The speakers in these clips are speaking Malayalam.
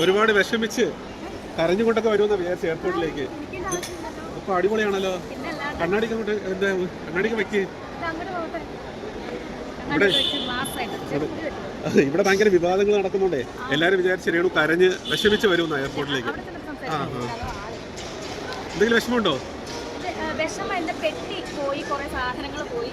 ഒരുപാട് വിഷമിച്ച് കരഞ്ഞുകൊണ്ടൊക്കെ വരുമെന്ന് വിചാരിച്ചു എയർപോർട്ടിലേക്ക്. അപ്പൊ അടിപൊളിയാണല്ലോ. കണ്ണാടിക്ക് അങ്ങോട്ട് എന്താ കണ്ണാടിക്ക് വെക്ക്. ഇവിടെ ഭയങ്കര വിവാദങ്ങൾ നടക്കുന്നുണ്ടേ. എല്ലാരും വിചാരിച്ച് രേണു കരഞ്ഞ് വിഷമിച്ച് വരുമെന്ന എയർപോർട്ടിലേക്ക്. എന്തെങ്കിലും വിഷമമുണ്ടോ? എന്റെ പെട്ടി പോയി, കുറെ സാധനങ്ങൾ പോയി,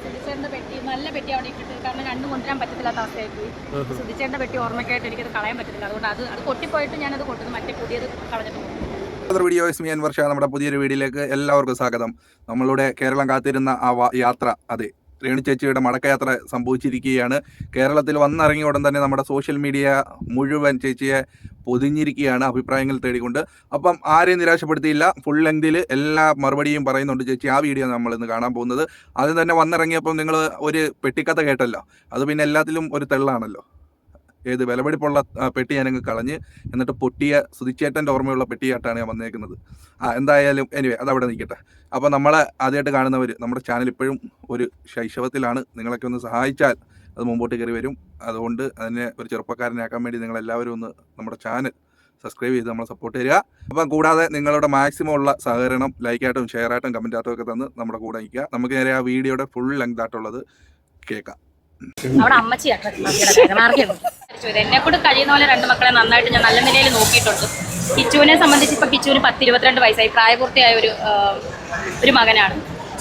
സുധിച്ചേട്ടന്റെ പെട്ടി, നല്ല പെട്ടി അവിടെ ഇട്ടിട്ട്, കാരണം രണ്ടും കൊണ്ടുവരാൻ പറ്റത്തില്ലാത്ത അവസ്ഥയായി പോയി. സുധിച്ചേട്ടന്റെ പെട്ടി ഓർമ്മയ്ക്കായിട്ട് എനിക്കത് കളയാൻ പറ്റത്തില്ല. അതുകൊണ്ട് അത് പൊട്ടിപ്പോയിട്ട് ഞാനത് കൊണ്ടുവന്ന് മറ്റേ പുതിയത് കളഞ്ഞിട്ട് പോകും. വർഷ നമ്മുടെ പുതിയൊരു വീഡിയോയിലേക്ക് എല്ലാവർക്കും സ്വാഗതം. നമ്മളുടെ കേരളം കാത്തിരുന്ന ആ യാത്ര, അതെ, രേണു ചേച്ചിയുടെ മടക്കയാത്ര സംഭവിച്ചിരിക്കുകയാണ്. കേരളത്തിൽ വന്നിറങ്ങിയ ഉടൻ തന്നെ നമ്മുടെ സോഷ്യൽ മീഡിയ മുഴുവൻ ചേച്ചിയെ പൊതിഞ്ഞിരിക്കുകയാണ് അഭിപ്രായങ്ങൾ തേടിക്കൊണ്ട്. അപ്പം ആരെയും നിരാശപ്പെടുത്തിയില്ല, ഫുൾ ലെങ്തിൽ എല്ലാ മറുപടിയും പറയുന്നുണ്ട് ചേച്ചി. ആ വീഡിയോ നമ്മളിന്ന് കാണാൻ പോകുന്നത്. ആദ്യം തന്നെ വന്നിറങ്ങിയപ്പം നിങ്ങൾ ഒരു പെട്ടിക്കഥ കേട്ടല്ലോ, അത് പിന്നെ എല്ലാത്തിലും ഒരു തെള്ളാണല്ലോ. ഏത് വിലപിടിപ്പുള്ള പെട്ടി ഞാനങ്ങ് കളഞ്ഞ് എന്നിട്ട് പൊട്ടിയ സുധിച്ചേട്ടൻ്റെ ഓർമ്മയുള്ള പെട്ടിയായിട്ടാണ് ഞാൻ വന്നേക്കുന്നത്. എന്തായാലും എനിവേ അതവിടെ നിൽക്കട്ടെ. അപ്പോൾ നമ്മളെ ആദ്യമായിട്ട് കാണുന്നവർ നമ്മുടെ ചാനൽ ഇപ്പോഴും ഒരു ശൈശവത്തിലാണ്. നിങ്ങളൊക്കെ ഒന്ന് സഹായിച്ചാൽ അത് മുമ്പോട്ട് കയറി വരും. അതുകൊണ്ട് അതിനെ ഒരു ചെറുപ്പക്കാരനാക്കാൻ വേണ്ടി നിങ്ങളെല്ലാവരും ഒന്ന് നമ്മുടെ ചാനൽ സബ്സ്ക്രൈബ് ചെയ്ത് നമ്മളെ സപ്പോർട്ട് തരിക. അപ്പം കൂടാതെ നിങ്ങളുടെ മാക്സിമം ഉള്ള സഹകരണം ലൈക്കായിട്ടും ഷെയറായിട്ടും കമൻറ്റായിട്ടും ഒക്കെ തന്ന് നമ്മുടെ കൂടെ നിൽക്കുക. നമുക്ക് നേരെ ആ വീഡിയോയുടെ ഫുൾ ലെങ്ത് ആയിട്ടുള്ളത് കേൾക്കാം. അവിടെ എന്നെ കൂടെ കഴിയുന്ന പോലെ രണ്ട് മക്കളെ നന്നായിട്ട് ഞാൻ നല്ല നിലയിൽ നോക്കിയിട്ടുണ്ട്. കിച്ചുവിനെ സംബന്ധിച്ച് ഇപ്പം കിച്ചുവിന് 10-22 വയസ്സായി, പ്രായപൂർത്തിയായ ഒരു മകനാണ്.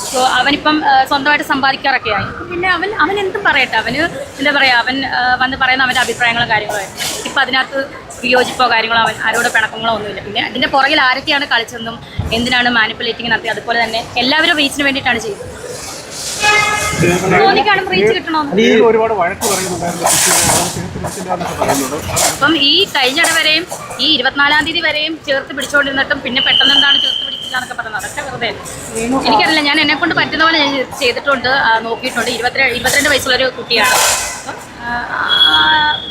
സോ അവനിപ്പം സ്വന്തമായിട്ട് സമ്പാദിക്കാറൊക്കെ ആയി. പിന്നെ അവൻ എന്തും പറയട്ടെ, അവന് എന്താ പറയുക, അവൻ വന്ന് പറയുന്ന അവൻ്റെ അഭിപ്രായങ്ങളും കാര്യങ്ങളുമായിട്ട്. ഇപ്പം അതിനകത്ത് വിയോജിപ്പോ കാര്യങ്ങളോ അവൻ ആരോട് പിണക്കങ്ങളോ ഒന്നുമില്ല. പിന്നെ അതിൻ്റെ പുറകിൽ ആരൊക്കെയാണ് കളിച്ചതെന്നും എന്തിനാണ് മാനിപ്പുലേറ്റിംഗ് നടത്തിയത്, അതുപോലെ തന്നെ എല്ലാവരും റീച്ചിന് വേണ്ടിയിട്ടാണ് ചെയ്തത്. അപ്പം ഈ കഴിഞ്ഞിട വരെയും ഈ 24-ാം തീയതി വരെയും ചേർത്ത് പിടിച്ചുകൊണ്ടിരുന്നിട്ടും പിന്നെ പെട്ടെന്ന് എന്താണ് ചേർത്ത് പിടിച്ചില്ല എന്നൊക്കെ പറയുന്നത്, അതൊക്കെ വെറുതെ. എനിക്കറിയില്ല, ഞാൻ എന്നെ കൊണ്ട് പറ്റുന്ന പോലെ ഞാൻ ചെയ്തിട്ടുണ്ട്, നോക്കിയിട്ടുണ്ട്. 22 വയസ്സുള്ളൊരു കുട്ടിയാണ്,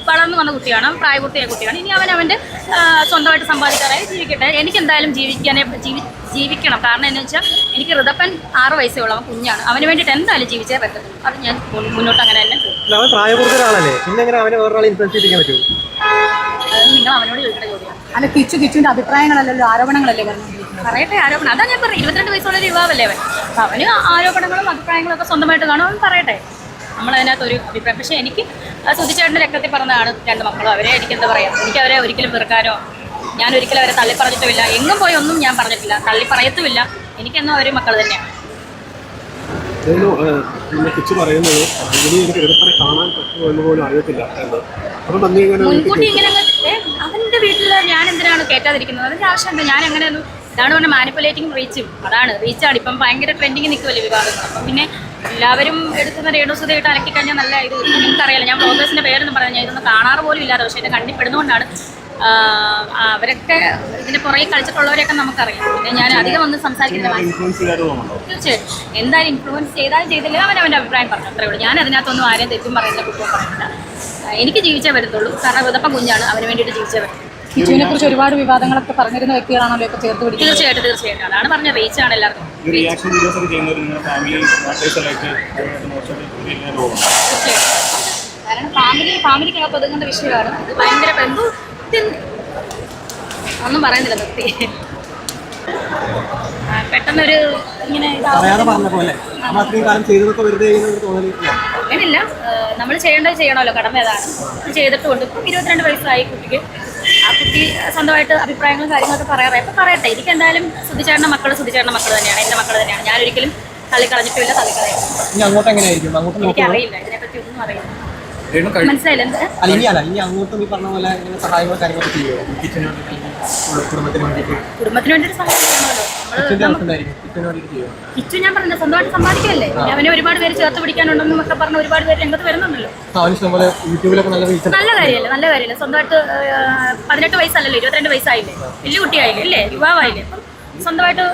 വളർന്നു വന്ന കുട്ടിയാണ്, പ്രായപൂർത്തിയായ കുട്ടിയാണ്. ഇനി അവൻ്റെ സ്വന്തമായിട്ട് സമ്പാദിക്കാറായി ജീവിക്കട്ടെ. എനിക്കെന്തായാലും ജീവിക്കണം. കാരണം എന്ന് വെച്ചാൽ എനിക്ക് ഋതപ്പൻ 6 വയസ്സേ ഉള്ളൂ, അവൻ കുഞ്ഞാണ്. അവന് വേണ്ടിയിട്ട് എന്തായാലും ജീവിച്ചേ പറ്റും. അത് ഞാൻ മുന്നോട്ട് അങ്ങനെ തന്നെ പോകും. നിങ്ങൾ അവനോട് ചോദിക്കേണ്ട ചോദ്യം. അല്ല, കിച്ചുവിന്റെ അഭിപ്രായങ്ങളല്ലല്ലോ, ആരോപണങ്ങളല്ലേ പറയട്ടെ. ആരോപണം അതാ ഞാൻ പറഞ്ഞു. 22 വയസ്സുള്ള യുവാവല്ലേ അവന് ആരോപണങ്ങളും അഭിപ്രായങ്ങളും ഒക്കെ സ്വന്തമായിട്ട് കാണും. അവൻ പറയട്ടെ, നമ്മളതിനകത്ത് ഒരു അഭിപ്രായം. പക്ഷേ എനിക്ക് സുധിച്ചേട്ടൻ്റെ രക്തത്തിൽ പറഞ്ഞതാണ് രണ്ട് മക്കളും. അവരെ എനിക്കെന്താ പറയുക, എനിക്കവരെ ഒരിക്കലും വെറുക്കാനോ ഞാൻ ഒരിക്കലും അവരെ തള്ളി പറഞ്ഞിട്ടുമില്ല. എങ്ങും പോയി ഒന്നും ഞാൻ പറഞ്ഞിട്ടില്ല, തള്ളി പറയത്തുമില്ല. എനിക്കെന്നും അവർ മക്കൾ തന്നെയാണ്. മുൻകൂട്ടി ഇങ്ങനെ അവൻ്റെ വീട്ടിൽ ഞാൻ എന്തിനാണ് കയറ്റാതിരിക്കുന്നത്? അതിൻ്റെ ആവശ്യമുണ്ട്. ഞാൻ അങ്ങനെ ഒന്നും ഇതാണ് പറഞ്ഞാൽ മാനിപ്പുലേറ്റിംഗ് റീച്ചും. റീച്ചാണ് ഇപ്പം ഭയങ്കര ട്രെൻഡിങ് നിൽക്കുമല്ലോ വിവാദങ്ങൾ. അപ്പം പിന്നെ എല്ലാവരും എടുക്കുന്ന രേണുസുധയായിട്ട് അലക്കി കഴിഞ്ഞാൽ നല്ല ഇത് നിങ്ങൾക്കറിയാലോ. ഞാൻ ബ്ലോഗേഴ്സിൻ്റെ പേരൊന്നും പറയാം, ഞാൻ ഇതൊന്നും കാണാറ് പോലും ഇല്ലാതെ. പക്ഷേ എന്നെ കണ്ടിപ്പെടുന്നതുകൊണ്ടാണ് അവരൊക്കെ ഇതിൻ്റെ പുറകെ കളിച്ചിട്ടുള്ളവരെയൊക്കെ നമുക്കറിയാം. പിന്നെ ഞാൻ അധികം ഒന്നും സംസാരിക്കുന്നില്ല. തീർച്ചയായിട്ടും എന്തായാലും ഇൻഫ്ലുവൻസ് ചെയ്താലും ചെയ്തില്ല അവൻ്റെ അഭിപ്രായം പറഞ്ഞു, അത്രേ ഉള്ളൂ. ഞാൻ അതിനകത്തൊന്നും ആരെയും തെറ്റും പറയുന്നില്ല, കുറ്റവും പറയുന്നില്ല. എനിക്ക് ജീവിച്ചേ വരത്തുള്ളൂ. കാരണം ഋതപ്പം കുഞ്ഞാണ്, അവന് വേണ്ടിയിട്ട് ജീവിച്ചേ വരും. കിച്ചുവിനെ കുറിച്ച് ഒരുപാട് വിവാദങ്ങളൊക്കെ പറഞ്ഞിരുന്ന വ്യക്തികളാണല്ലോ ഇപ്പോൾ ചേർത്ത് പിടിക്കുന്നത്. തീർച്ചയായിട്ടും അതാണ് പറഞ്ഞ റീച്ചാണ് എല്ലാവർക്കും. തീർച്ചയായിട്ടും കാരണം ഫാമിലിക്കകത്ത് ഒതുങ്ങുന്ന വിഷയമാണ്. അത് ഭയങ്കര ഒന്നും പറയുന്നില്ല, നിർത്തി. പെട്ടെന്നൊരു ഇങ്ങനെ അങ്ങനെയില്ല, നമ്മൾ ചെയ്യേണ്ടത് ചെയ്യണമല്ലോ, കടമ ഏതാണ് ചെയ്തിട്ടുമുണ്ട്. ഇപ്പം 22 വയസ്സായി കുട്ടിക്ക്. ആ കുട്ടി സ്വന്തമായിട്ട് അഭിപ്രായങ്ങളും കാര്യങ്ങളൊക്കെ പറയാറായി. അപ്പം പറയട്ടെ. എനിക്ക് എന്തായാലും സുധിച്ചേട്ടൻ്റെ മക്കൾ തന്നെയാണ്, എൻ്റെ മക്കൾ തന്നെയാണ്. ഞാനൊരിക്കലും തള്ളിക്കളഞ്ഞിട്ടില്ല, തള്ളിക്കളയാം. എനിക്കറിയില്ല, ഇതിനെപ്പറ്റി ഒന്നും അറിയില്ല. മനസ്സിലായില്ല എന്താ കുടുംബത്തിന് വേണ്ടിയിട്ട് സഹായിക്കണമല്ലോ. കിച്ചു ഞാൻ പറഞ്ഞ സ്വന്തമായിട്ട് സമ്പാദിക്കല്ലേ. അവനെ ഒരുപാട് പേര് ചേർത്ത് പിടിക്കാനുണ്ടെന്നും ഒക്കെ പറഞ്ഞ ഒരുപാട് പേര് രംഗത്ത് വരുന്നുണ്ടല്ലോ. നല്ല കാര്യമല്ലേ. സ്വന്തമായിട്ട് 18 വയസ്സല്ലല്ലോ, 22 വയസ്സായില്ലേ, വലിയ കുട്ടിയായില്ലേ, അല്ലേ, യുവാവായില്ലേ. അപ്പം സ്വന്തമായിട്ട്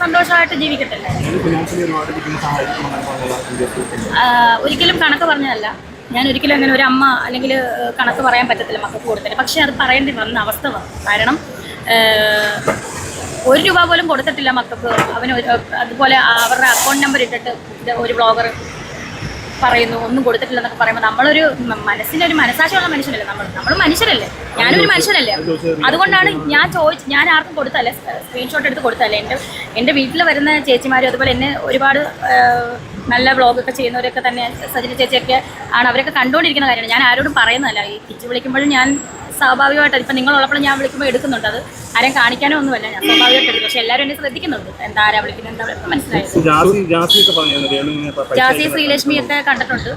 സന്തോഷമായിട്ട് ജീവിക്കട്ടെ. ഒരിക്കലും കണക്ക് പറഞ്ഞതല്ല. ഞാൻ ഒരിക്കലും അങ്ങനെ ഒരു അമ്മ അല്ലെങ്കിൽ കണക്ക് പറയാൻ പറ്റത്തില്ല മക്കൾക്ക് കൊടുത്തില്ല. പക്ഷേ അത് പറയേണ്ടി വന്ന അവസ്ഥ വന്നു. കാരണം 1 രൂപ പോലും കൊടുത്തിട്ടില്ല മക്കൾക്ക്. അവന് അതുപോലെ അവരുടെ അക്കൗണ്ട് നമ്പർ ഇട്ടിട്ട് ഒരു ബ്ലോഗർ പറയുന്നു ഒന്നും കൊടുത്തിട്ടില്ലെന്നൊക്കെ പറയുമ്പോൾ നമ്മളൊരു മനസ്സിനൊരു മനസാക്ഷിയുള്ള മനുഷ്യനല്ലേ നമ്മൾ മനുഷ്യരല്ലേ, ഞാനൊരു മനുഷ്യനല്ലേ. അതുകൊണ്ടാണ് ഞാൻ ആർക്കും കൊടുത്തല്ലേ, സ്ക്രീൻഷോട്ട് എടുത്ത് കൊടുത്തല്ലേ. എൻ്റെ വീട്ടിൽ വരുന്ന ചേച്ചിമാരും അതുപോലെ എന്നെ ഒരുപാട് നല്ല വ്ളോഗൊക്കെ ചെയ്യുന്നവരൊക്കെ തന്നെ സജിന ചേച്ചിയൊക്കെ ആണ്, അവരൊക്കെ കണ്ടുകൊണ്ടിരിക്കുന്ന കാര്യമാണ്. ഞാൻ ആരോടും പറയുന്നതല്ല. ഈ കിച്ചു വിളിക്കുമ്പോഴും ഞാൻ സ്വാഭാവികമായിട്ട് ഇപ്പം നിങ്ങളുള്ളപ്പോഴും ഞാൻ വിളിക്കുമ്പോൾ എടുക്കുന്നുണ്ട്. അത് ആരും കാണിക്കാനോ ഒന്നുമല്ല, ഞാൻ സ്വാഭാവികമായിട്ട് എടുക്കും. പക്ഷെ എല്ലാവരും എന്നെ ശ്രദ്ധിക്കുന്നുണ്ട്, എന്താ ആരാ വിളിക്കുന്നത്, എന്താ മനസ്സിലായത്. ജാസി ശ്രീലക്ഷ്മിയൊക്കെ കണ്ടിട്ടുണ്ട്.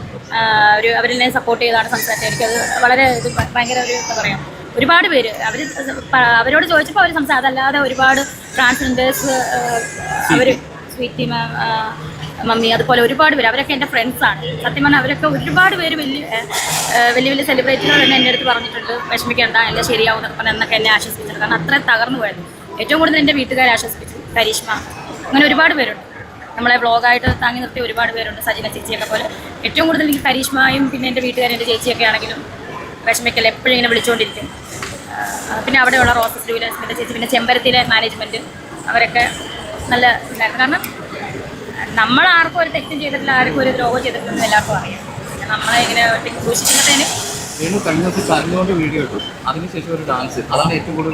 അവരെന്നെ സപ്പോർട്ട് ചെയ്താണ് സംസാരിച്ചത്. എനിക്കത് വളരെ ഭയങ്കര ഒരു എന്താ പറയുക, ഒരുപാട് പേര് അവരോട് ചോദിച്ചപ്പോൾ അവർ അതല്ലാതെ ഒരുപാട് ട്രാൻസ്ജെൻഡേഴ്സ്, അവർ സ്വീറ്റി മാം, മമ്മി, അതുപോലെ ഒരുപാട് പേര്, അവരൊക്കെ എൻ്റെ ഫ്രണ്ട്സാണ്. സത്യം പറഞ്ഞാൽ അവരൊക്കെ ഒരുപാട് പേര് വലിയ സെലിബ്രിറ്റികൾ തന്നെ എൻ്റെ അടുത്ത് പറഞ്ഞിട്ടുണ്ട്, വിഷമിക്കേണ്ട എല്ലാം ശരിയാവും എന്നൊക്കെ പറഞ്ഞാൽ എന്നൊക്കെ എന്നെ ആശ്വസിപ്പിച്ചിട്ടുണ്ട്. കാരണം അത്ര തകർന്നു പോയിരുന്നു. ഏറ്റവും കൂടുതൽ എൻ്റെ വീട്ടുകാരെ ആശ്വസിപ്പിച്ചു, കരീഷ്മ, അങ്ങനെ ഒരുപാട് പേരുണ്ട്. നമ്മളെ വ്ളോഗായിട്ട് താങ്ങി നിർത്തിയ ഒരുപാട് പേരുണ്ട്, സജിന ചേച്ചിയൊക്കെ പോലെ. ഏറ്റവും കൂടുതൽ എനിക്ക് കരീഷ്മയും പിന്നെ എൻ്റെ വീട്ടുകാരും എൻ്റെ ചേച്ചിയൊക്കെ ആണെങ്കിലും വിഷമിക്കല്ല, എപ്പോഴും ഇങ്ങനെ വിളിച്ചുകൊണ്ടിരിക്കും. പിന്നെ അവിടെയുള്ള റോസസ് ലൂലസിൻ്റെ ചേച്ചി, പിന്നെ ചെമ്പരത്തിയിലെ മാനേജ്മെൻറ്റ്, അവരൊക്കെ നല്ല ഇതായിരുന്നു. കാരണം നമ്മൾ ആർക്കും ഒരു തെറ്റും ചെയ്തിട്ടില്ല, ആർക്കും ഒരു ദ്രോഹം ചെയ്തിട്ടില്ലെന്ന് എല്ലാവർക്കും അറിയാം. നമ്മളെ ഇങ്ങനെ സൂക്ഷിക്കുന്നതിന് വീഡിയോ ഇട്ടു, അതിനുശേഷം ഒരു ഡാൻസ്, അതാണ് ഏറ്റവും കൂടുതൽ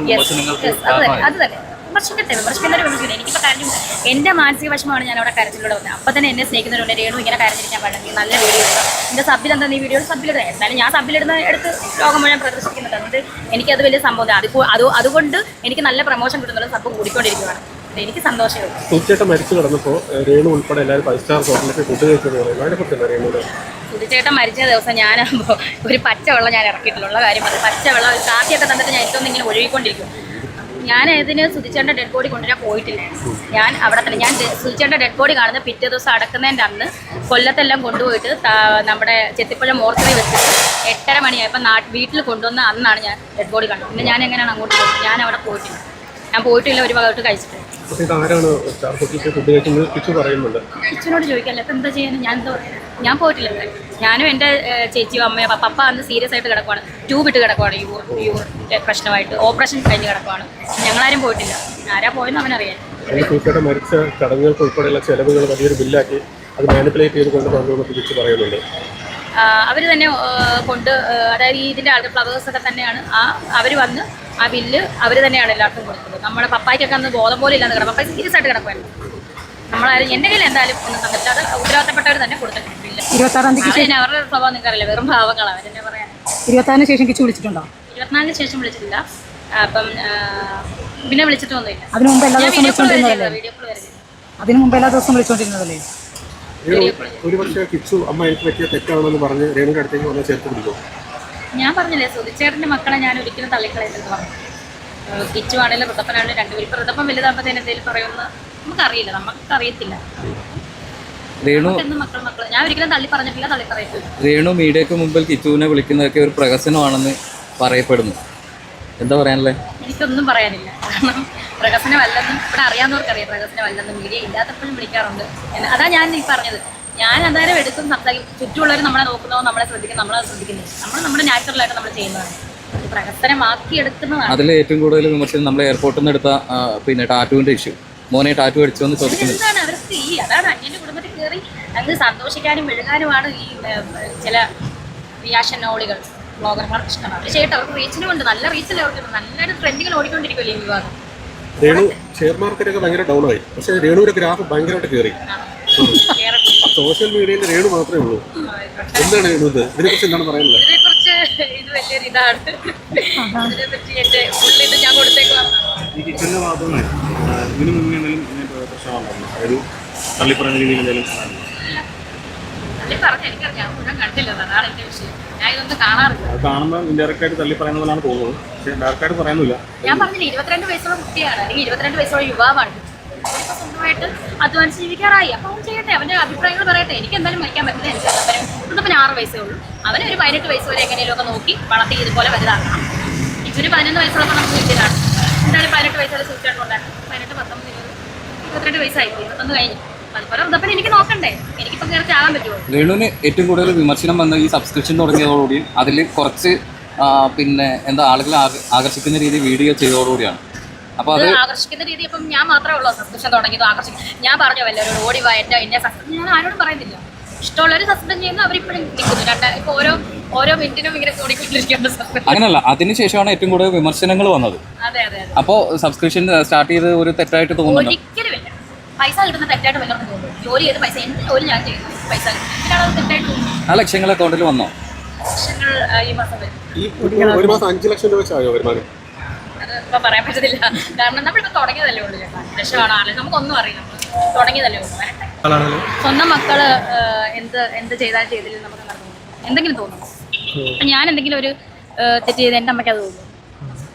അത് തന്നെ വിമർശിക്കുന്നവർ വിമർശിക്കുന്നത്. എനിക്കിപ്പോൾ കാര്യം എൻ്റെ മാനസിക വിഷമമാണ് ഞാൻ അവിടെ കരച്ചിലൂടെ വന്നത്. അപ്പം തന്നെ എന്നെ സ്നേഹിക്കുന്നവരുണ്ട്, രേണു ഇങ്ങനെ കരഞ്ഞിരിക്കാൻ പാടില്ല, നല്ല വീഡിയോ ഇടുക, എൻ്റെ സബ്ബിൽ എന്താ നീ വീഡിയോ സബ്ബിലിടുക, എന്നാലും ഞാൻ സബ്ബിലിടുന്ന എടുത്ത് ലോകം മുഴുവൻ പ്രദർശിക്കുന്നുണ്ട്. അതുകൊണ്ട് എനിക്കത് വലിയ സംഭവം. അതുകൊണ്ട് എനിക്ക് നല്ല പ്രൊമോഷൻ കിട്ടുന്നുള്ളത് സബ്ബ് കൂടിക്കൊണ്ടിരിക്കുകയാണ്. എനിക്ക് സന്തോഷമേ ഉള്ളൂ. സുധിച്ചേട്ടൻ മരിച്ചു കിടന്നപ്പോൾ രേണു ഉൾപ്പെടെ എല്ലാവരും 5 സ്റ്റാർ ഹോട്ടലിലേക്ക് ഫുഡ് കഴിച്ചെന്ന് പറയുന്നത് അതിനെക്കുറിച്ചല്ല രേണുവിന്? സുധിച്ചേട്ടൻ മരിച്ച ദിവസം ഞാനാകുമ്പോൾ ഒരു പച്ചവെള്ളം ഞാൻ ഇറക്കിയിട്ടുള്ള കാര്യം അത് പച്ചവെള്ളം ഒരു കാപ്പിയൊക്കെ തന്നിട്ട് ഞാൻ ഏറ്റവും ഇങ്ങനെ ഒഴുകിക്കൊണ്ടിരിക്കും. ഞാൻ ഇതിന് സുധിച്ചേട്ടൻ്റെ ഡെഡ് ബോഡി കൊണ്ടുവരാൻ പോയിട്ടില്ല. ഞാൻ അവിടെ തന്നെ സുധിച്ചേട്ടൻ്റെ ഡെഡ് ബോഡി കാണുന്ന പിറ്റേ ദിവസം അടക്കുന്നതിൻ്റെ അന്ന് കൊല്ലത്തെല്ലാം കൊണ്ടുപോയിട്ട് നമ്മുടെ ചെത്തിപ്പുഴ മോർച്ചറി വെച്ചിട്ട് 8:30 മണിയായപ്പോൾ വീട്ടിൽ കൊണ്ടുവന്ന അന്നാണ് ഞാൻ ഡെഡ് ബോഡി കണ്ടത്. പിന്നെ ഞാൻ എങ്ങനെയാണ് അങ്ങോട്ട് പോകുന്നത്? ഞാൻ അവിടെ പോയിട്ടില്ല. ഞാൻ പോയിട്ടില്ല, ഒരു ഭാഗത്ത് കഴിച്ചിട്ട്. കിച്ചനോട് ചോദിക്കാല്ല, ഇപ്പം എന്താ ചെയ്യാൻ? ഞാൻ എന്താ പറയുക, ഞാൻ പോയിട്ടില്ല. ഞാനും എൻ്റെ ചേച്ചിയും അമ്മയോ പപ്പ അന്ന് സീരിയസ് ആയിട്ട് കിടക്കുവാണ്, ട്യൂബ് ഇട്ട് കിടക്കുവാണ്, യൂറിൻ്റെ പ്രശ്നമായിട്ട് ഓപ്പറേഷൻ കഴിഞ്ഞ് കിടക്കുവാണ്. ഞങ്ങളാരും പോയിട്ടില്ല. ആരാ പോയെന്ന് അവനറിയാം. മരിച്ച ചടങ്ങുകൾക്ക് ഉൾപ്പെടെയുള്ള ചെലവുകൾ വലിയൊരു ബില്ലാക്കി അത് മാനിപ്പുലേറ്റ് ചെയ്ത് കൊണ്ടുവന്നു തിരിച്ച് പറയുന്നുണ്ട്. അവർ തന്നെ അതായത് ഇതിൻ്റെ ആളുകൾ ഫ്ലവേഴ്സൊക്കെ തന്നെയാണ് അവർ വന്ന് ആ ബില്ല് അവർ തന്നെയാണ് എല്ലാവർക്കും കൊടുത്തത്. നമ്മുടെ പപ്പായ്ക്കൊക്കെ അന്ന് ബോധം പോലെ ഇല്ലാന്ന് കിടക്കും, പപ്പായ സീരിയസ് ആയിട്ട് കിടക്കുമായിരുന്നു. നമ്മളാരും എൻ്റെ കയ്യിൽ എന്തായാലും ഒന്നും തന്നില്ല, അത് ഉത്തരവാദിത്തപ്പെട്ടവർ തന്നെ കൊടുത്തിട്ടുണ്ട് ബില്ല്. 26-ാം തീയതി അവരുടെ സ്വഭാവം നിങ്ങൾക്കറിയില്ല, വെറും ഭാവങ്ങളാണ് അവരെന്നെ പറയാൻ. 24-ന് ശേഷം കിച്ചു വിളിച്ചിട്ടുണ്ടോ? 24-ന് ശേഷം വിളിച്ചിട്ടില്ല. അപ്പം പിന്നെ വിളിച്ചിട്ടൊന്നുമില്ല. അതിന് മുമ്പ് എല്ലാ ദിവസവും വിളിച്ചോണ്ടിരുന്നതല്ലേ? അതിന് മുമ്പ് എല്ലാ ദിവസവും വിളിച്ചോണ്ടിരുന്നതല്ലേ? ഒരുപക്ഷെ കിച്ചു അമ്മ എനിക്ക് പറ്റിയ തെറ്റാണെന്ന് പറഞ്ഞ് രേണുവിന്റെ അടുത്തേക്ക് വന്ന് ചേർത്ത് പിടിക്കും. ഞാൻ പറഞ്ഞില്ലേ, സുധിച്ചേട്ടൻ്റെ മക്കളെ ഞാൻ ഒരിക്കലും തള്ളിക്കളയില്ലെന്ന് പറഞ്ഞു. കിച്ചു ആണെങ്കിലും ഋതപ്പനാണെങ്കിലും രണ്ടുപേരും. ഇപ്പം ഋതപ്പം വലുതാകുമ്പോഴത്തേന് എന്തെങ്കിലും പറയുമെന്ന് നമുക്കറിയില്ല, നമുക്കറിയത്തില്ല. മക്കൾ ഞാൻ ഒരിക്കലും തള്ളി പറഞ്ഞിട്ടില്ല, തള്ളി പറയത്തില്ല. രേണു മീഡിയക്ക് മുമ്പിൽ കിച്ചുവിനെ വിളിക്കുന്നതൊക്കെ ഒരു പ്രഹസനമാണെന്ന് പറയപ്പെടുന്നു. എന്താ പറയാനല്ലേ? എനിക്കൊന്നും പറയാനില്ല. കാരണം പ്രഹസനമല്ലെന്നും ഇവിടെ അറിയാവുന്നവർക്കറിയാം പ്രഹസനമല്ലെന്നും. മീഡിയ ഇല്ലാത്തപ്പോഴും വിളിക്കാറുണ്ട്. അതാ ഞാൻ ഈ പറഞ്ഞത്. ഞാൻ അന്നേരം എടുക്കും, സംസാരിക്കും. ചുറ്റുമുള്ളവർ നമ്മളെ നോക്കുന്നതോ നമ്മളെ ശ്രദ്ധിക്കും, നമ്മളെ ശ്രദ്ധിക്കുന്നില്ല. നമ്മൾ നമ്മുടെ നാച്ചുറലായിട്ട് നമ്മൾ ചെയ്യുന്നതാണ്. പ്രഹസനമാക്കി എടുക്കുന്നതാണ്. അതിൽ ഏറ്റവും കൂടുതൽ വിമർശനം നമ്മൾ എയർപോർട്ടിൽ നിന്ന് എടുത്ത പിന്നെ ടാറ്റുവിൻ്റെ ഇഷ്യൂ. മോനെ ടാറ്റു അടിച്ചു എന്ന് ചോദിക്കുന്നത് എന്താണ്? അവർക്ക് അതാണ് അന്യൻ്റെ കുടുംബത്തിൽ കയറി അങ്ങ് സന്തോഷിക്കാനും മെഴുകാനുമാണ് ഈ ചില റിയാക്ഷൻ നോളികൾ, ബ്ലോഗർമാർക്ക് ഇഷ്ടമാണ്. അവർ ചെയ്യട്ടെ, അവർക്ക് റീച്ചിനും ഉണ്ട്, നല്ല റീച്ചിൽ അവർക്ക് നല്ലൊരു ട്രെൻഡിങ്ങിൽ ഓടിക്കൊണ്ടിരിക്കുമല്ലോ ഈ വിവാദം. രേണു ഷെയർ മാർക്കറ്റൊക്കെ ഭയങ്കര ഡൗൺ ആയി, പക്ഷേ രേണുവിന്റെ ഗ്രാഫ് ഭയങ്കരമായിട്ട് കയറി. സോഷ്യൽ മീഡിയയിൽ രേണു മാത്രമേ ഉള്ളൂ. എന്താണ് രേണു ഇതിനെക്കുറിച്ച് എന്താണ് പറയുന്നത്? ഇതിനെക്കുറിച്ച് ഇത് വലിയൊരു ഇതാണ്. ഇതിനെപ്പറ്റി എൻ്റെ ഉള്ളിൽ ഞാൻ കൊടുത്തേക്കുവാണ്. ഈ കിച്ചണിൻ്റെ ഭാഗത്തുനിന്ന് ഇതിനു മുന്നേ എന്തെങ്കിലും പ്രശ്നമുണ്ടായിരുന്നു? അതായത് തള്ളിപ്പറയുന്ന രീതിയിൽ എന്തെങ്കിലും തള്ളി പറഞ്ഞ എനിക്കറിയാം, ഞാൻ കണ്ടില്ല, അതാണ് എൻ്റെ വിഷയം. ഞാൻ ഇതൊന്നും കാണാറില്ല. അത് കാണുമ്പോൾ ഇൻഡയറക്റ്റായിട്ട് തള്ളി പറയുന്ന പോലെയാണ് തോന്നുന്നത്, പക്ഷേ ഡയറക്റ്റായിട്ട് പറയുന്നില്ല. ഞാൻ പറഞ്ഞില്ല, 22 വയസ്സുള്ള കുട്ടിയാണ്, അല്ലെങ്കിൽ 22 വയസ്സുള്ള യുവാവാണ്. സ്വന്തമായിട്ട് അധ്വാനിച്ച് ജീവിക്കാറായി. അപ്പോൾ അവൻ ചെയ്യട്ടെ, അവൻ്റെ അഭിപ്രായങ്ങൾ പറയട്ടെ. എനിക്ക് എന്തായാലും മരിക്കാൻ പറ്റില്ല. എനിക്ക് ഇപ്പം 6 വയസ്സേ ഉള്ളൂ. അവന് ഒരു 18 വയസ്സ് വരെ എങ്ങനെയൊക്കെ നോക്കി വളർത്തി ഇതുപോലെ വലുതാക്കണം. ഇവന് 11 വയസ്സുള്ളപ്പോൾ നമുക്ക് വീട്ടിലാണ്. എന്തായാലും 18 വയസ്സുള്ള സൂക്ഷിച്ചിട്ടുണ്ടായിരുന്നു. 18, 19, 20, 22 വയസ്സായി, 21 കഴിഞ്ഞു. അതുപോലെ ഉദപ്പൻ എനിക്ക് നോക്കണ്ടേ? എനിക്കിപ്പോൾ കയറി ചാകാൻ പറ്റുമോ? രേണുവിന് ഏറ്റവും കൂടുതൽ വിമർശനം വന്ന ഈ സബ്സ്ക്രിപ്ഷൻ തുടങ്ങിയതോടുകൂടി അതിൽ കുറച്ച് പിന്നെ എന്താ ആളുകളെ ആകർഷിക്കുന്ന രീതി വീഡിയോ ചെയ്തതോടുകൂടിയാണ്. അപ്പോൾ അത് ആകർഷിക്കുന്ന രീതി ഇപ്പം ഞാൻ മാത്രമേ ഉള്ളൂ സബ്സ്ക്രിപ്ഷൻ തുടങ്ങിയത് ആകർഷിക്കും. ഞാൻ പറഞ്ഞോ എല്ലാവരോട് ഓടി വാ എന്നെ സബ്സ്ക്രിപ്ഷൻ ഞാൻ ആരോടും പറയുന്നില്ല. ഇഷ്ടമുള്ളവർ സസ്പെൻഡ് ചെയ്യുന്നു, അവരിപ്പോഴും നിൽക്കുന്നു. ഇപ്പോൾ ഓരോ മിനിറ്റിനും ഇങ്ങനെ കൂടിക്കൊണ്ടിരിക്കുന്ന സസ്പെൻഡ്. അങ്ങനല്ല, അതിനുശേഷമാണ് ഏറ്റവും കൂടുതൽ വിമർശനങ്ങൾ വന്നത്. അതെ അതെ അതെ. അപ്പോൾ സബ്സ്ക്രിപ്ഷൻ സ്റ്റാർട്ട് ചെയ്ത് ഒരു തെറ്റായിട്ട് തോന്നുന്നുണ്ട്? ഒരിക്കലുമില്ല. പൈസ കിട്ടുന്ന തെറ്റായിട്ട് വല്ലതും തോന്നുന്നു. ജോലി ചെയ്ത് പൈസ, എന്ത് ജോലി ഞാൻ ചെയ്യുന്നു, പൈസ ഇതിനാണ് അത് തെറ്റായിട്ട് തോന്നുന്നത്. ആ ലക്ഷങ്ങൾ അക്കൗണ്ടിൽ വന്നോ? ലക്ഷങ്ങൾ ഈ മാസം വരും. ഈ ഒരു മാസം 5 ലക്ഷം രൂപ വെച്ചായോ വരുമാനം? അത് ഇപ്പൊ പറയാൻ പറ്റത്തില്ല. കാരണം നമ്മളിപ്പോ തുടങ്ങിയതല്ലേ ഉള്ളൂ ചേട്ടാ. ലക്ഷമാണോ ആളെ നമുക്കൊന്നും അറിയില്ല. നമ്മൾ തുടങ്ങിയതല്ലേ ഉള്ളൂ. വരട്ടെ. സ്വന്തം മക്കള് എന്ത് ചെയ്താലും ചെയ്തില്ല നമുക്ക് എന്തെങ്കിലും തോന്നുന്നു. അപ്പൊ ഞാൻ എന്തെങ്കിലും ഒരു തെറ്റ് ചെയ്ത് എൻ്റെ അമ്മയ്ക്ക് അത് തോന്നുന്നു.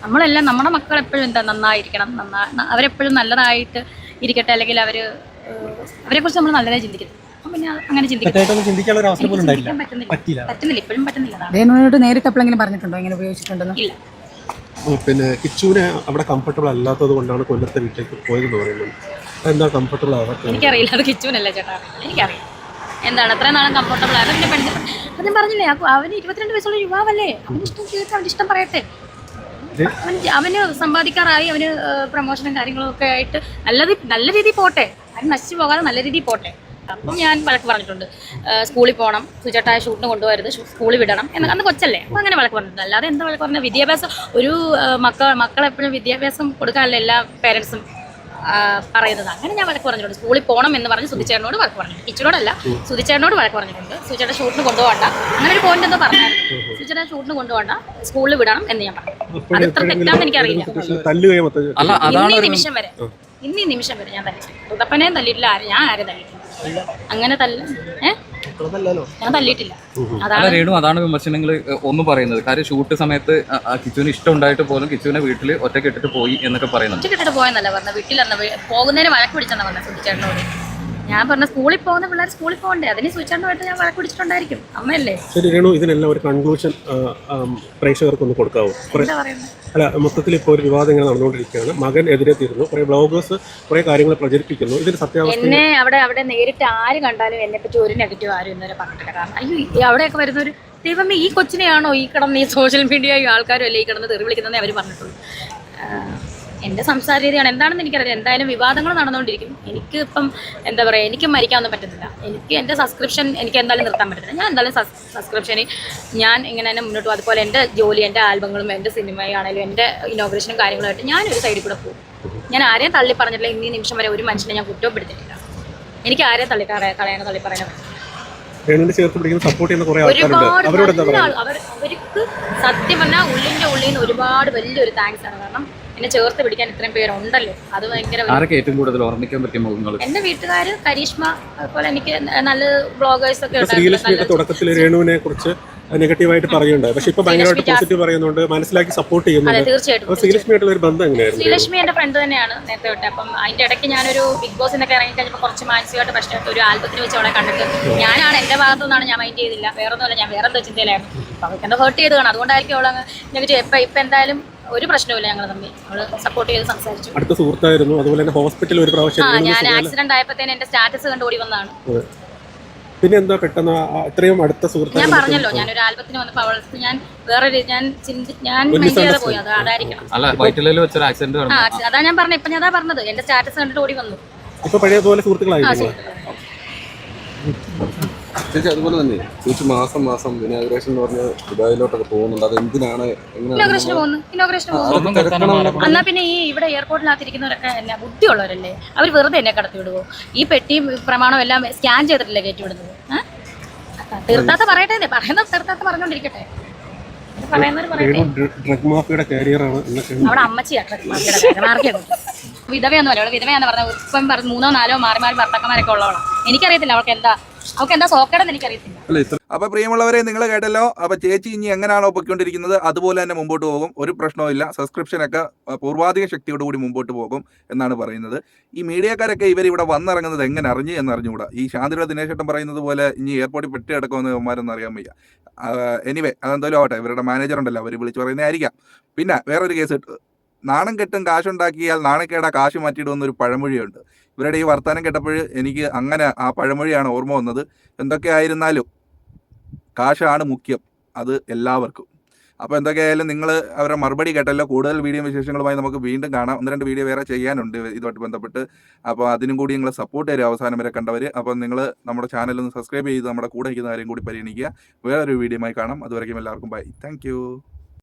നമ്മളെല്ലാം നമ്മുടെ മക്കൾ എപ്പോഴും എന്താ നന്നായിരിക്കണം, അവരെപ്പോഴും നല്ലതായിട്ട് ഇരിക്കട്ടെ, അല്ലെങ്കിൽ അവരെ കുറിച്ച് നമ്മൾ നല്ലതായി ചിന്തിക്കണം. അപ്പം പിന്നെ അങ്ങനെ ചിന്തിക്കാൻ പറ്റുന്നില്ല, ഇപ്പോഴും പറ്റുന്നില്ല. രേണുവിനോട് നേരിട്ട് എപ്പോഴെങ്കിലും പറഞ്ഞിട്ടുണ്ടോ ഇങ്ങനെ ഉപയോഗിച്ചിട്ടുണ്ടെന്ന്? ഇല്ല. പിന്നെ കിച്ചുവിനെ അവിടെ കംഫർട്ടബിൾ അല്ലാത്തത് കൊണ്ടാണ് കൊല്ലത്തെ വീട്ടിലേക്ക് പോയതെന്ന് പറയുന്നത്. എന്താ കംഫർട്ടബിൾ ആവാത്ത? എനിക്കറിയില്ല, അത് കിച്ചുവിനല്ല ചേട്ടാ, എനിക്കറിയാം എന്താണ് അത്രയും നാളും കംഫർട്ടബിൾ ആയത്. പിന്നെ അത് ഞാൻ പറഞ്ഞില്ലേ, അവന് 22 വയസ്സുള്ള യുവാവല്ലേ, അവന് ഇഷ്ടം ചെയ്തിട്ട് അവൻ്റെ ഇഷ്ടം പറയട്ടെ. അവന് സമ്പാദിക്കാറായി, അവന് പ്രൊമോഷനും കാര്യങ്ങളും ഒക്കെ ആയിട്ട് നല്ല രീതിയിൽ പോട്ടെ, അവന് നശിച്ചു പോകാതെ നല്ല രീതിയിൽ പോട്ടെ. അപ്പം ഞാൻ വഴക്ക് പറഞ്ഞിട്ടുണ്ട്, സ്കൂളിൽ പോകണം, സുചേട്ടായ ഷൂട്ടിന് കൊണ്ടുപോകരുത്, സ്കൂളിൽ വിടണം എന്ന്. അന്ന് കൊച്ചല്ലേ, അപ്പം അങ്ങനെ വഴക്ക് പറഞ്ഞിട്ടുണ്ട്. അല്ലാതെ എന്താ വഴക്ക് പറഞ്ഞാൽ വിദ്യാഭ്യാസം ഒരു മക്കളെപ്പോഴും വിദ്യാഭ്യാസം കൊടുക്കാനല്ല എല്ലാ പേരൻസും പറയുന്നത്. അങ്ങനെ ഞാൻ വഴക്ക് പറഞ്ഞിട്ടുണ്ട്. സ്കൂളിൽ പോകണം എന്ന് പറഞ്ഞ് സുധിച്ചേട്ടനോട് വഴക്ക് പറഞ്ഞിട്ടുണ്ട്. കിച്ചനോടല്ല, സുധിച്ചേട്ടനോട് വഴക്ക് പറഞ്ഞിട്ടുണ്ട്. സുചേട്ടൻ ഷൂട്ടിന് കൊണ്ടുപോകണ്ട, അങ്ങനെ ഒരു പോയിന്റ് എന്തോ പറഞ്ഞായിരുന്നു. സുചേട്ടൻ ഷൂട്ടിന് കൊണ്ടുപോകണ്ട, സ്കൂളിൽ വിടണം എന്ന് ഞാൻ പറഞ്ഞു. അത് ഇത്ര തെറ്റാന്ന് എനിക്കറിയില്ല. ഇന്നീ നിമിഷം വരെ ഞാൻ തല്ലിട്ടില്ല. ഋതപ്പനെയും തല്ലിയിട്ടില്ല, ഞാൻ ആരെയും തല്ലിയിട്ടില്ല. അങ്ങനെ ഞാൻ തല്ലിയിട്ടില്ല. അതാണ് രേണു, അതാണ് വിമർശനങ്ങൾ ഒന്ന് പറയുന്നത്. കാര്യം ഷൂട്ട് സമയത്ത് കിച്ചുവിന് ഇഷ്ടം ഉണ്ടായിട്ട് പോലും കിച്ചുവിനെ വീട്ടിൽ ഒറ്റയ്ക്ക് ഇട്ടിട്ട് പോയി എന്നൊക്കെ പറയുന്നത്. ഒറ്റയ്ക്ക് ഇട്ടിട്ട് പോയെന്നല്ല പറഞ്ഞത്, വീട്ടിലെന്ന് പോകുന്നതിന് വഴക്ക് പിടിച്ചെന്നാ പറഞ്ഞത് സുധിച്ചേട്ടനോട്. ഞാൻ പറഞ്ഞ സ്കൂളിൽ പോകുന്ന പിള്ളേർ സ്കൂളിൽ പോകണ്ടേ, അതിന് സുധിച്ചേട്ടനുമായിട്ട് ഞാൻ വഴക്ക് പിടിച്ചിട്ടുണ്ടായിരിക്കും. അമ്മയല്ലേ. ശരി രേണു, ഇതിനെല്ലാം ഒരു കൺക്ലൂഷൻ പ്രേക്ഷകർക്കൊന്ന് കൊടുക്കാവോ? എന്താ പറയുന്നത്? അല്ല, മൊത്തത്തിൽ ഇപ്പോൾ ഒരു വിവാദം ഇങ്ങനെ നടന്നുകൊണ്ടിരിക്കുകയാണ്. മകൻ എതിരെ തീരുന്നു, കുറേ ബ്ലോഗേഴ്സ് കുറേ കാര്യങ്ങൾ പ്രചരിപ്പിക്കുന്നു. ഇതിന് സത്യാവസ്ഥ എന്നെ അവിടെ നേരിട്ട് ആര് കണ്ടാലും എന്നെ പറ്റി ഒരു നെഗറ്റീവ് ആരും ഇന്നലെ പറഞ്ഞിട്ടില്ല. കാരണം അയ്യോ അവിടെയൊക്കെ വരുന്നൊരു ദൈവമേ, ഈ കൊച്ചിനെയാണോ ഈ കിടന്ന് ഈ സോഷ്യൽ മീഡിയ ആൾക്കാരും അല്ലേ ഈ കിടന്ന് തെറി വിളിക്കുന്നതേ അവർ പറഞ്ഞിട്ടുള്ളൂ. എൻ്റെ സംസാര രീതിയാണ് എന്താണെന്ന് എനിക്കറിയാം. എന്തായാലും വിവാദങ്ങൾ നടന്നുകൊണ്ടിരിക്കും. എനിക്ക് ഇപ്പം എന്താ പറയുക, എനിക്ക് മരിക്കാനൊന്നും പറ്റത്തില്ല. എനിക്ക് എൻ്റെ സബ്സ്ക്രിപ്ഷൻ എനിക്ക് എന്തായാലും നിർത്താൻ പറ്റത്തില്ല. ഞാൻ എന്തായാലും സബ്സ്ക്രിപ്ഷന് ഞാൻ ഇങ്ങനെ തന്നെ മുന്നോട്ട് പോകും. അതുപോലെ എൻ്റെ ജോലി, എൻ്റെ ആൽബങ്ങളും എൻ്റെ സിനിമയാണെങ്കിലും എൻ്റെ ഇനോഗ്രേഷനും കാര്യങ്ങളുമായിട്ട് ഞാനൊരു സൈഡിൽ കൂടെ പോകും. ഞാൻ ആരെയും തള്ളി പറഞ്ഞിട്ടില്ല. ഇന്നീ നിമിഷം വരെ ഒരു മനുഷ്യനെ ഞാൻ കുറ്റപ്പെടുത്തിയിട്ടില്ല. എനിക്ക് ആരെയും കളയാനോ തള്ളി പറയാനോ അവർക്ക് സത്യം പറഞ്ഞാൽ ഉള്ളിൻ്റെ ഉള്ളിൽ നിന്ന് ഒരുപാട് വലിയൊരു താങ്ക്സ് ആണ്. കാരണം എന്നെ ചേർത്ത് പിടിക്കാൻ ഇത്രയും പേരുണ്ടല്ലോ, അത് ഭയങ്കര. ഏറ്റവും കൂടുതൽ ഓർമ്മിക്കാൻ പറ്റിയ മുഖങ്ങൾ എന്റെ വീട്ടുകാര്, കരീഷ്മ, അതുപോലെ എനിക്ക് നല്ല ബ്ലോഗേഴ്സ് ഒക്കെ തുടക്കത്തിൽ രേണുവിനെ കുറിച്ച് നെഗറ്റീവായിട്ട് പറയുന്നുണ്ട്. പക്ഷെ ഇപ്പൊ ഭയങ്കരമായിട്ട് പോസിറ്റീവ് പറയുന്നുണ്ട്, മനസ്സിലാക്കി സപ്പോർട്ട് ചെയ്യുന്നുണ്ട്. തീർച്ചയായിട്ടും ശ്രീലക്ഷ്മിയായിട്ടുള്ള ഒരു ബന്ധം എങ്ങനെയായിരുന്നു? ശ്രീലക്ഷ്മി എന്റെ ഫ്രണ്ട് തന്നെയാണ് നേരത്തെ തൊട്ട്. അപ്പം അതിന്റെ ഇടയ്ക്ക് ഞാനൊരു ബിഗ് ബോസിനൊക്കെ ഇറങ്ങി കഴിഞ്ഞപ്പോൾ കുറച്ച് മാനസികമായിട്ട് പ്രശ്നമായിട്ട് ഒരു ആൽബത്തിന് വെച്ച് അവളെ കണ്ടിട്ട് ഞാനാണ് എന്റെ ഭാഗത്തു നിന്നാണ് ഞാൻ മൈൻഡ് ചെയ്തില്ല. വേറൊന്നുമല്ല, ഞാൻ വേറെ എന്തോ ചിന്തയിലായിരുന്നു. അപ്പൊ അവൾക്ക് എന്തോ ഹേർട്ട് ചെയ്ത് കാണാം. അതുകൊണ്ടായിരിക്കും അവളങ്ങ് നെഗറ്റീവ്. ഇപ്പൊ എന്തായാലും ഒരു പ്രശ്നവുമില്ല, ഞങ്ങൾ തമ്മിൽ അവള് സപ്പോർട്ട് ചെയ്ത് സംസാരിച്ചു. അടുത്ത സുഹൃത്തായിരുന്നു. അതുപോലെ തന്നെ ഹോസ്പിറ്റലിൽ ഒരു പ്രാവശ്യം ഞാൻ ആക്സിഡന്റ് ആയപ്പോഴത്തേന് എന്റെ സ്റ്റാറ്റസ് കണ്ട് ഓടി വന്നതാണ്. പിന്നെ എന്താ പെട്ടെന്ന് ഇത്രയും അടുത്ത സുഹൃത്ത്? ഞാൻ പറഞ്ഞല്ലോ, ഞാനൊരു ആൽബത്തിന് വന്നപ്പോൾ അവൾക്ക് ഞാൻ വേറെ ഞാൻ മൈൻഡ് ചെയ്യാതെ പോയി. അതായിരിക്കണം. അതാ ഞാൻ പറഞ്ഞത്. ഇപ്പൊ ഞാൻ അതാ പറഞ്ഞത്, എന്റെ സ്റ്റാറ്റസ് കണ്ടിട്ട് ഓടി വന്നു. ഇപ്പൊ പഴയ പോലെ സുഹൃത്തുക്കളായി. ചേച്ചി അതുപോലെ തന്നെ ചേച്ചി മാസം മാസം ഇനോഗ്രേഷൻ എന്ന് പറഞ്ഞ ദുബായിലോട്ടൊക്കെ പോകുന്നുണ്ട്. അത് എന്തിനാണ്? ഇനോഗ്രേഷന് പോകുന്നു. എന്നാ പിന്നെ ഈ ഇവിടെ എയർപോർട്ടിനകത്തിരിക്കുന്നവരൊക്കെ എന്നാ ബുദ്ധിയുള്ളവരല്ലേ? അവർ വെറുതെ എന്നെ കടത്തി വിടുവോ? ഈ പെട്ടിയും പ്രമാണവും എല്ലാം സ്കാൻ ചെയ്തിട്ടില്ലേ കയറ്റി വിടുന്നത്? തീർത്താത്ത പറയട്ടെ, പറയുന്നത് തീർത്താത്ത പറഞ്ഞോണ്ടിരിക്കട്ടെ. ഡ്രഗ് മാഫിയുടെ കാരിയറാണ് അവിടെ അമ്മച്ചിയാ ഡ്രഗ് മാഫിയുടെ വിധവയൊന്നുമല്ല. അവള് വിധവയാന്ന് പറഞ്ഞാൽ ഇപ്പം 3 4 മാറി ഭർത്താക്കന്മാരൊക്കെ ഉള്ളവളാണ്. എനിക്കറിയത്തില്ല അവൾക്ക് എന്താ സോക്കേടെന്ന് എനിക്കറിയത്തില്ല. അപ്പൊ പ്രിയമുള്ളവരെ, നിങ്ങൾ കേട്ടല്ലോ. അപ്പൊ ചേച്ചി ഇനി എങ്ങനെയാണോ പൊയ്ക്കൊണ്ടിരിക്കുന്നത് അതുപോലെ തന്നെ മുമ്പോട്ട് പോകും. ഒരു പ്രശ്നവും സബ്സ്ക്രിപ്ഷനൊക്കെ പൂർവാധിക ശക്തിയോടുകൂടി മുമ്പോട്ട് പോകും എന്നാണ് പറയുന്നത്. ഈ മീഡിയക്കാരൊക്കെ ഇവരിവിടെ വന്നിറങ്ങുന്നത് എങ്ങനെ അറിഞ്ഞു എന്നറിഞ്ഞുകൂടാ. ഈ ശാന്തിയുടെ ദിനേശേട്ടൻ പറയുന്നത് പോലെ ഇനി എയർപോർട്ടിൽ പെട്ടി കിടക്കുമെന്ന് ഇവന്മാരൊന്നും അറിയാൻ വയ്യ. എനിവേ, അതെന്തായാലും ആവട്ടെ, ഇവരുടെ മാനേജർ ഉണ്ടല്ലോ, അവർ വിളിച്ചു പറയുന്നതായിരിക്കാം. പിന്നെ വേറൊരു കേസ് ഇട്ടത്, നാണം കെട്ടും കാശുണ്ടാക്കിയാൽ നാണക്കേടാ കാശ് മാറ്റിയിടുമെന്നൊരു പഴമൊഴിയുണ്ട്. ഇവരുടെ ഈ വർത്തമാനം കേട്ടപ്പോൾ എനിക്ക് അങ്ങനെ ആ പഴമൊഴിയാണ് ഓർമ്മ വന്നത്. എന്തൊക്കെ ആയിരുന്നാലും കാശാണ് മുഖ്യം, അത് എല്ലാവർക്കും. അപ്പോൾ എന്തൊക്കെയായാലും നിങ്ങൾ അവരുടെ മറുപടി കേട്ടല്ലോ. കൂടുതൽ വീഡിയോ വിശേഷങ്ങളുമായി നമുക്ക് വീണ്ടും കാണാം. 1-2 വീഡിയോ വേറെ ചെയ്യാനുണ്ട് ഇതുമായിട്ട് ബന്ധപ്പെട്ട്. അപ്പോൾ അതിനും കൂടി നിങ്ങൾ സപ്പോർട്ട് തരും അവസാനം വരെ കണ്ടവർ. അപ്പോൾ നിങ്ങൾ നമ്മുടെ ചാനൽ ഒന്ന് സബ്സ്ക്രൈബ് ചെയ്ത് നമ്മുടെ കൂടെ ഇരിക്കുന്ന കാര്യം കൂടി പരിഗണിക്കുക. വേറൊരു വീഡിയോയുമായി കാണാം. അതുവരെയും എല്ലാവർക്കും ബൈ. താങ്ക്